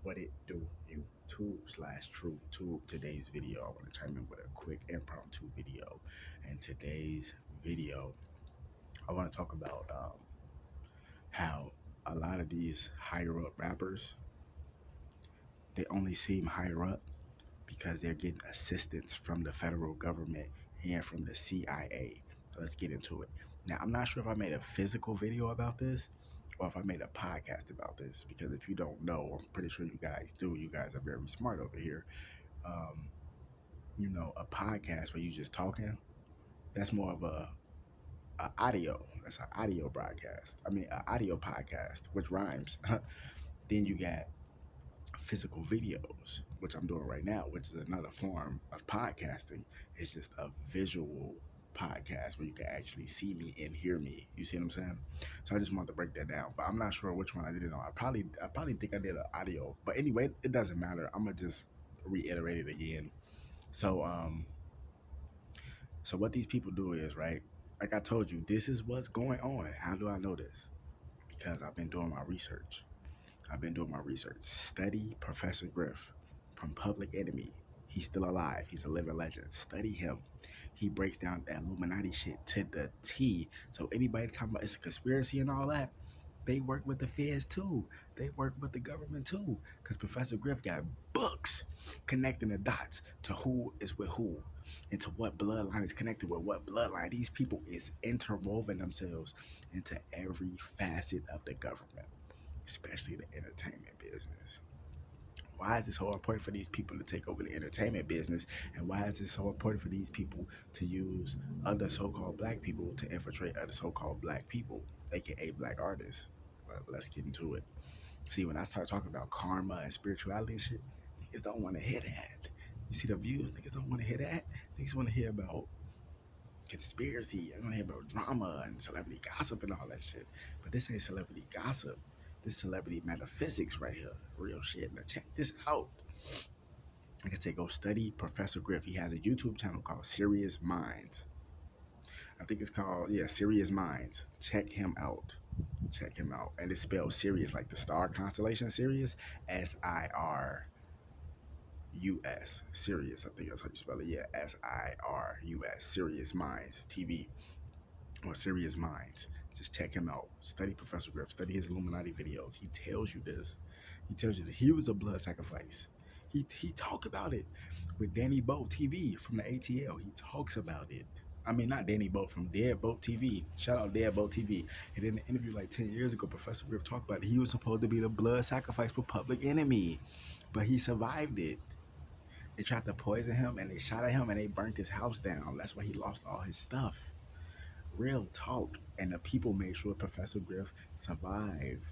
What it do, YouTube/TrueTube. Today's video, I want to chime in with a quick impromptu video. And today's video, I want to talk about how a lot of these higher up rappers, they only seem higher up because they're getting assistance from the federal government and from the CIA. Let's get into it. Now, I'm not sure if I made a physical video about this or if I made a podcast about this, because if you don't know, I'm pretty sure you guys do. You guys are very smart over here. Um, a podcast where you just talking, that's more of a audio. That's an audio broadcast. I mean, an audio podcast, which rhymes. Then you got physical videos, which I'm doing right now, which is another form of podcasting. It's just a visual podcast where you can actually see me and hear me. You see what I'm saying? So I just wanted to break that down, but I'm not sure which one I did it on. I probably think I did an audio, but anyway, it doesn't matter. I'm gonna just reiterate it again. So so what these people do is, right, like I told you, this is what's going on. How do I know this? Because I've been doing my research. Study Professor Griff from Public Enemy. He's still alive. He's a living legend. Study him. He breaks down the Illuminati shit to the T. So anybody talking about it's a conspiracy and all that, they work with the feds too. They work with the government too. Because Professor Griff got books connecting the dots to who is with who and to what bloodline is connected with what bloodline. These people is interwoven themselves into every facet of the government, especially the entertainment business. Why is it so important for these people to take over the entertainment business? And why is it so important for these people to use other so-called black people to infiltrate other so-called black people, aka black artists? Well, let's get into it. See, when I start talking about karma and spirituality and shit, niggas don't want to hear that. You see the views? Niggas don't want to hear that. Niggas want to hear about conspiracy. I want to hear about drama and celebrity gossip and all that shit. But this ain't celebrity gossip. This celebrity metaphysics right here. Real shit. Now check this out. Like I said, go study Professor Griff. He has a YouTube channel called Serious Minds. I think it's called, Serious Minds. Check him out. And it's spelled Sirius, like the star constellation Sirius. Sirus. Sirius. I think that's how you spell it. Yeah, Sirus. Serious Minds TV. Or Serious Minds. Just check him out. Study Professor Griff. Study his Illuminati videos. He tells you this. He tells you that he was a blood sacrifice. He talked about it with Danny Boat TV from the ATL. He talks about it. I mean, not Danny Boat, from Dead Boat TV. Shout out Dead Boat TV. And in an interview like 10 years ago, Professor Griff talked about it. He was supposed to be the blood sacrifice for Public Enemy, but he survived it. They tried to poison him and they shot at him and they burnt his house down. That's why he lost all his stuff. Real talk. And the people made sure Professor Griff survived.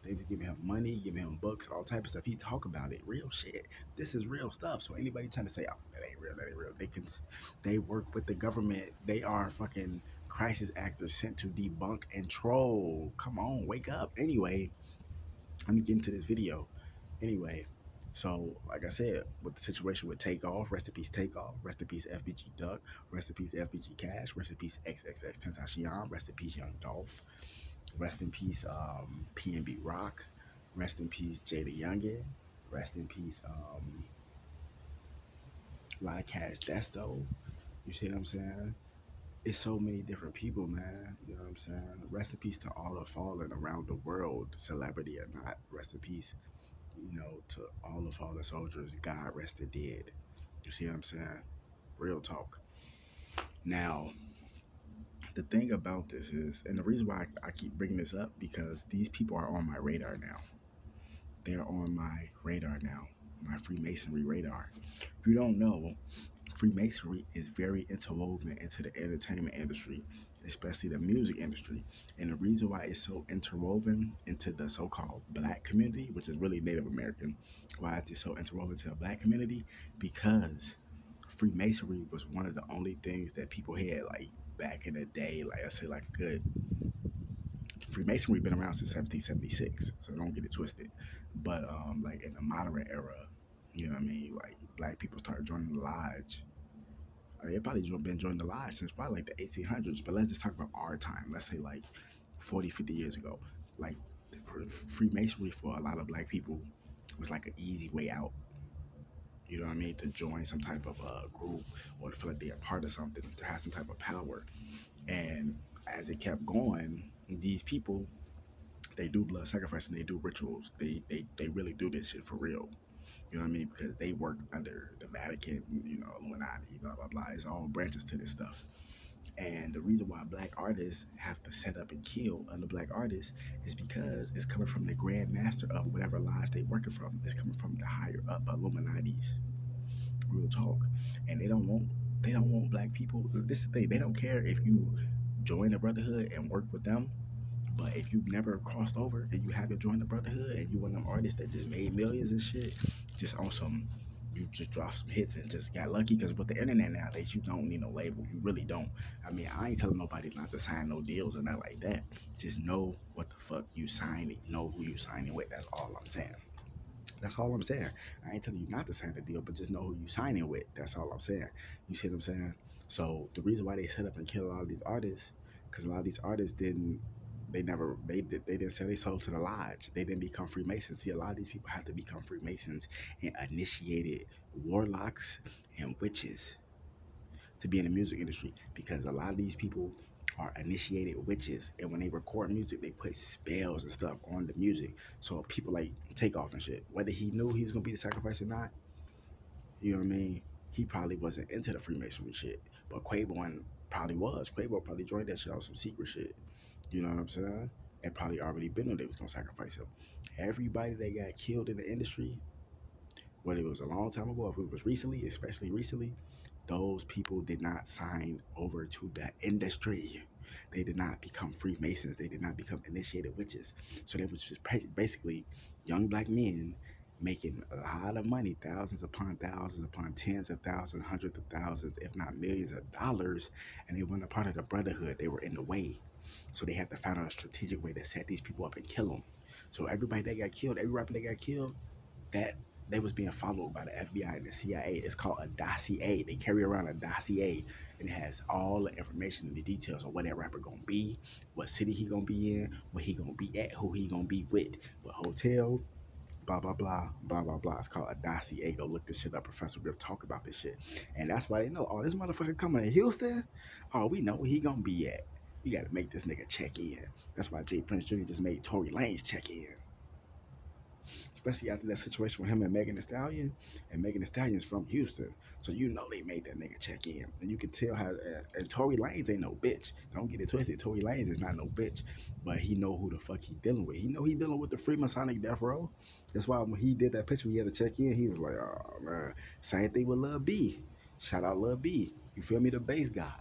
They was giving him money, giving him books, all type of stuff. He talk about it. Real shit. This is real stuff. So anybody trying to say, oh, that ain't real, they work with the government. They are fucking crisis actors sent to debunk and troll. Come on, wake up. Anyway, let me get into this video. Anyway, so like I said, with the situation with Takeoff, rest in peace Takeoff, rest in peace FBG Duck, rest in peace FBG Cash, rest in peace XXX Tentacion, rest in peace Young Dolph, rest in peace PNB Rock, rest in peace Jada Youngin, rest in peace a lot of Cash Desto. You see what I'm saying? It's so many different people, man. You know what I'm saying? Rest in peace to all the fallen around the world, celebrity or not. Rest in peace, to all the fallen soldiers. God rest the dead. You see what I'm saying? Real talk. Now, the thing about this is, and the reason why I keep bringing this up, because these people are on my radar now. They're on my radar now, my Freemasonry radar. If you don't know, Freemasonry is very interwoven into the entertainment industry, especially the music industry. And the reason why it's so interwoven into the so-called black community, which is really Native American, why is it so interwoven to the black community? Because Freemasonry was one of the only things that people had, like, back in the day. Like I say, like, good. Freemasonry been around since 1776, so don't get it twisted. But like in the modern era, you know what I mean? Like, black people started joining the lodge. They probably been joining the lodge since probably like the 1800s. But let's just talk about our time. Let's say like 40, 50 years ago. Like, Freemasonry for a lot of black people was like an easy way out. You know what I mean? To join some type of group or to feel like they're a part of something, to have some type of power. And as it kept going, these people, they do blood sacrifice and they do rituals. They really do this shit for real. You know what I mean? Because they work under the Vatican, Illuminati, blah blah blah. It's all branches to this stuff. And the reason why black artists have to set up and kill other black artists is because it's coming from the grand master of whatever lies they working from. It's coming from the higher up Illuminati's. Real talk. And they don't want black people. This is the thing. They don't care if you join the brotherhood and work with them. But if you've never crossed over and you haven't joined the brotherhood and you one of them artists that just made millions and shit, just on some, you just dropped some hits and just got lucky. Because with the internet nowadays, you don't need no label. You really don't. I mean, I ain't telling nobody not to sign no deals or nothing like that. Just know what the fuck you signing. Know who you signing with. That's all I'm saying. That's all I'm saying. I ain't telling you not to sign the deal, but just know who you signing with. That's all I'm saying. You see what I'm saying? So the reason why they set up and kill a lot of these artists, because a lot of these artists they didn't sell their soul to the lodge. They didn't become Freemasons. See, a lot of these people have to become Freemasons and initiated warlocks and witches to be in the music industry, because a lot of these people are initiated witches, and when they record music they put spells and stuff on the music. So people like Takeoff and shit, whether he knew he was gonna be the sacrifice or not, you know what I mean, he probably wasn't into the Freemasonry shit. But Quavo probably joined that shit on some secret shit. You know what I'm saying? And probably already been on they was gonna sacrifice him. Everybody that got killed in the industry, whether it was a long time ago, if it was recently, especially recently, those people did not sign over to the industry. They did not become Freemasons. They did not become initiated witches. So they was just basically young black men making a lot of money, thousands upon tens of thousands, hundreds of thousands, if not millions of dollars, and they weren't a part of the brotherhood. They were in the way. So they had to find out a strategic way to set these people up and kill them. So everybody that got killed, every rapper that got killed, that they was being followed by the FBI and the CIA. It's called a dossier. They carry around a dossier and it has all the information and the details of where that rapper gonna be, what city he gonna be in, where he gonna be at, who he gonna be with, what hotel, blah blah blah blah blah blah. It's called a dossier. Go look this shit up. Professor Griff talk about this shit, and that's why they know. Oh, this motherfucker coming to Houston. Oh, we know where he gonna be at. We gotta make this nigga check in. That's why Jay Prince Jr. just made Tory Lanez check in, especially after that situation with him and Megan Thee Stallion. And Megan Thee Stallion's from Houston, so you know they made that nigga check in, and you can tell how. And Tory Lanez ain't no bitch. Don't get it twisted. Tory Lanez is not no bitch, but he know who the fuck he dealing with. He know he dealing with the Freemasonic death row. That's why when he did that picture, he had to check in. He was like, "Oh man." Same thing with Lil B. Shout out Lil B. You feel me? The bass guy.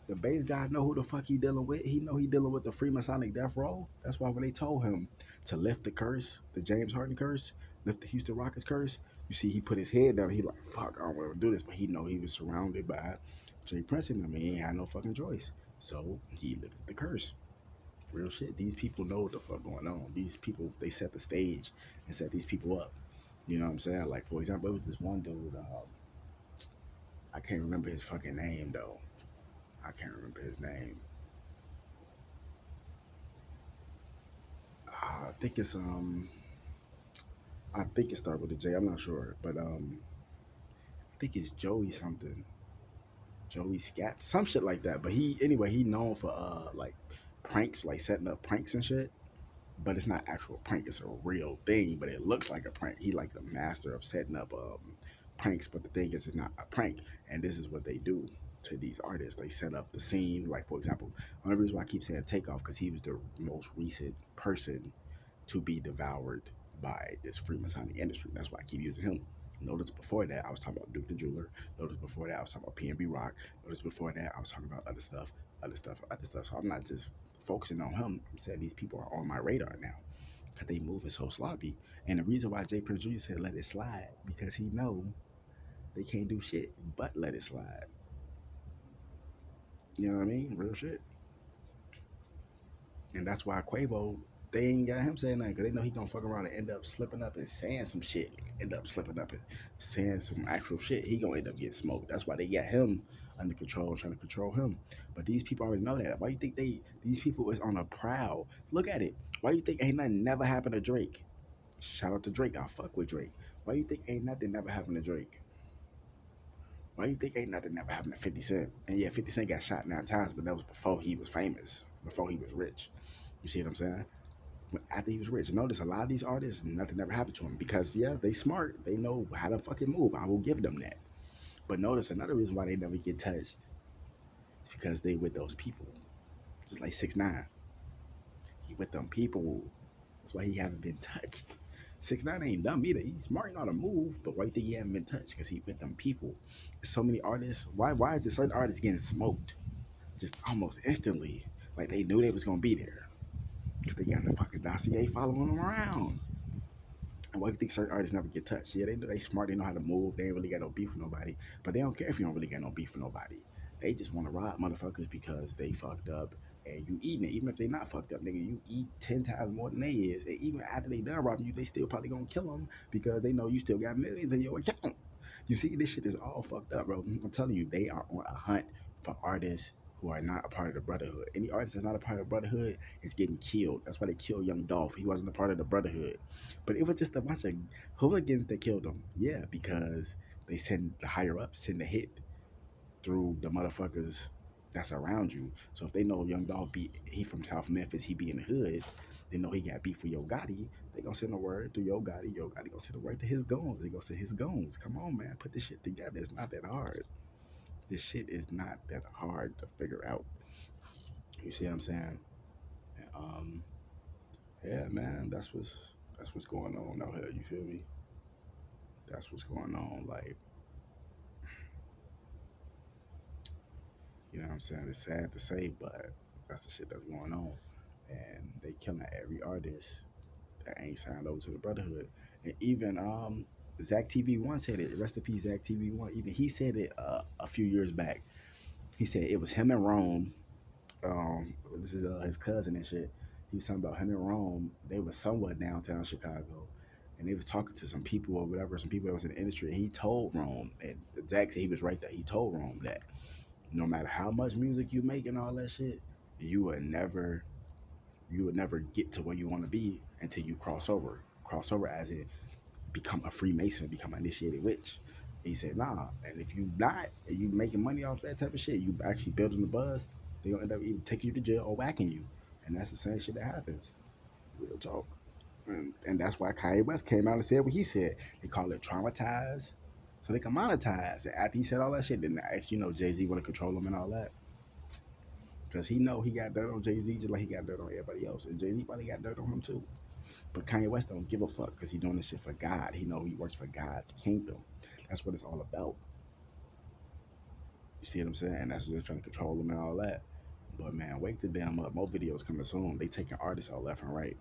The bass guy know who the fuck he dealing with. He know he dealing with the Freemasonic death row. That's why when they told him to lift the curse, the James Harden curse, lift the Houston Rockets curse, you see he put his head down. He like, fuck, I don't want to do this. But he know he was surrounded by Jay Prince and them. He ain't had no fucking choice. So he lifted the curse. Real shit. These people know what the fuck going on. These people, they set the stage and set these people up. You know what I'm saying? Like, for example, it was this one dude, I can't remember his fucking name, though. I can't remember his name. I think it's, I think it started with a J. I'm not sure. But, I think it's Joey something. Joey Scat, some shit like that. But he known for like pranks, like setting up pranks and shit. But it's not actual prank. It's a real thing, but it looks like a prank. He like the master of setting up pranks, but the thing is, it's not a prank. And this is what they do to these artists. They set up the scene. Like for example, one reason why I keep saying Takeoff because he was the most recent person to be devoured by this Freemasonic industry. That's why I keep using him. Notice before that I was talking about Duke the Jeweler. Notice before that I was talking about PNB Rock. Notice before that I was talking about other stuff, other stuff, other stuff. So I'm not just focusing on him. I'm saying these people are on my radar now because they moving so sloppy. And the reason why Jay Prince Jr. said let it slide because he know they can't do shit but let it slide. You know what I mean? Real shit. And that's why Quavo, they ain't got him saying nothing because they know he gonna fuck around and end up slipping up and saying some shit. End up slipping up and saying some actual shit. He gonna end up getting smoked. That's why they got him under control, trying to control him. But these people already know that. Why you think these people is on a prowl? Look at it. Why you think ain't nothing never happened to Drake? Shout out to Drake. I fuck with Drake. Why you think ain't nothing never happened to Drake? Why you think ain't nothing never happened to 50 Cent? And yeah, 50 Cent got shot 9 times, but that was before he was famous, before he was rich. You see what I'm saying? But after he was rich, notice a lot of these artists, nothing ever happened to them because, yeah, they smart. They know how to fucking move. I will give them that. But notice another reason why they never get touched is because they with those people. Just like 6ix9ine. He with them people. That's why he haven't been touched. 6ix9ine ain't dumb either. He's smart enough to move, but why do you think he haven't been touched? Because he with them people. So many artists. Why is it certain artists getting smoked just almost instantly? Like they knew they was gonna be there. Because they got the fucking dossier following them around. And why do you think certain artists never get touched? Yeah, they smart, they know how to move, they ain't really got no beef with nobody. But they don't care if you don't really got no beef with nobody. They just want to rob motherfuckers because they fucked up and you eating it. Even if they not fucked up, nigga, you eat 10 times more than they is. And even after they done robbing you, they still probably gonna kill them because they know you still got millions in your account. You see, this shit is all fucked up, bro. I'm telling you, they are on a hunt for artists who are not a part of the Brotherhood. Any artist that's not a part of the Brotherhood is getting killed. That's why they killed Young Dolph. He wasn't a part of the Brotherhood. But it was just a bunch of hooligans that killed him. Yeah, because they send the higher ups send the hit through the motherfuckers that's around you. So if they know Young Dolph he from South Memphis, he be in the hood, they know he got beef with Yo Gotti, they gonna send a word to Yo Gotti. Yo Gotti gonna send a word to his goons. They gonna send his goons. Come on, man, put this shit together. It's not that hard. This shit is not that hard to figure out. You see what I'm saying? And, yeah, man, that's what's going on out here. You feel me? That's what's going on. Like, you know what I'm saying? It's sad to say, but that's the shit that's going on. And they killing every artist that ain't signed over to the Brotherhood. And even Zach TV1 said it. Rest in peace, Zach TV1. Even he said it a few years back. He said it was him and Rome. This is his cousin and shit. He was talking about him and Rome. They were somewhat downtown Chicago, and they was talking to some people or whatever, some people that was in the industry. And he told Rome, and exactly he was right there. He told Rome that no matter how much music you make and all that shit, you would never get to where you want to be until you cross over. Cross over as in become a Freemason, become an initiated witch. He said, nah. And if you not, and you making money off that type of shit, you actually building the buzz, they gonna end up either taking you to jail or whacking you. And that's the same shit that happens. Real talk. And that's why Kanye West came out and said what he said. They call it traumatized, so they can monetize. And after he said all that shit, then actually, Jay Z want to control him and all that. Because he know he got dirt on Jay Z just like he got dirt on everybody else. And Jay Z probably got dirt on him too. But Kanye West don't give a fuck because he doing this shit for God. He know he works for God's kingdom. That's what it's all about. You see what I'm saying? And that's what they're trying to control him and all that. But man, wake the damn up. More videos coming soon. They taking artists out left and right.